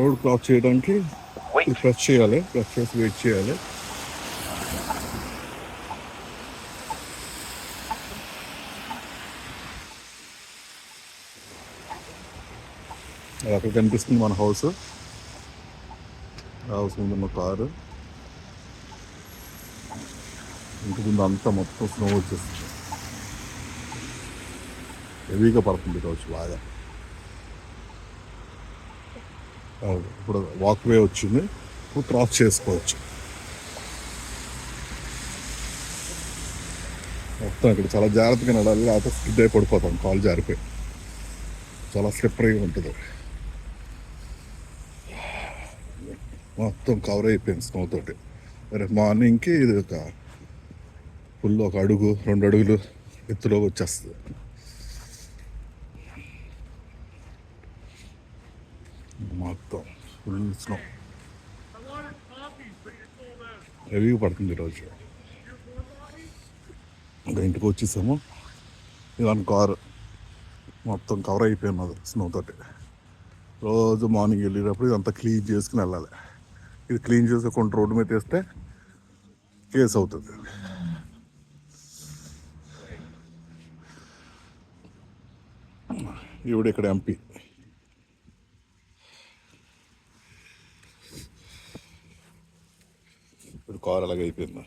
Road cross చేయడానికి press చేయాలి, press చేసి వెయిట్ చేయాలి. అక్కడ కనిపిస్తుంది మన హౌస్ ముందు ఉన్న కారు. ఇంటి ముందు అంతా మొత్తం స్నో వచ్చేస్తుంది, హెవీగా పడుతుంది రోజు బాగా. ఇప్పుడు వాక్ వే వచ్చింది, ఇప్పుడు క్రాస్ చేసుకోవచ్చు. మొత్తం ఇక్కడ చాలా జాగ్రత్తగా నడాలి, లేకపోతే స్కిడ్ అయి పడిపోతాం, కాలు జారిపోయి. చాలా స్లిప్పరీగా ఉంటుంది, మొత్తం కవర్ అయిపోయింది స్నో తోటి. రేపు మార్నింగ్కి ఇది ఒక ఫుల్ 1 అడుగు 2 అడుగులు ఎత్తులోకి వచ్చేస్తుంది. మొత్తం ఫుల్ స్నో హెవీగా పడుతుంది ఈరోజు. ఇంకా ఇంటికి వచ్చేసాము. ఇవన్న కారు మొత్తం కవర్ అయిపోయినది స్నో తోటి. రోజు మార్నింగ్ వెళ్ళేటప్పుడు ఇదంతా క్లీన్ చేసుకుని వెళ్ళాలి. ఇది క్లీన్ చేసి కొంత రోడ్డు మీద వేస్తే కేసు అవుతుంది. ఈవిడ ఇక్కడ ఎంపీ. ఇప్పుడు కారు అలాగే అయిపోయింది.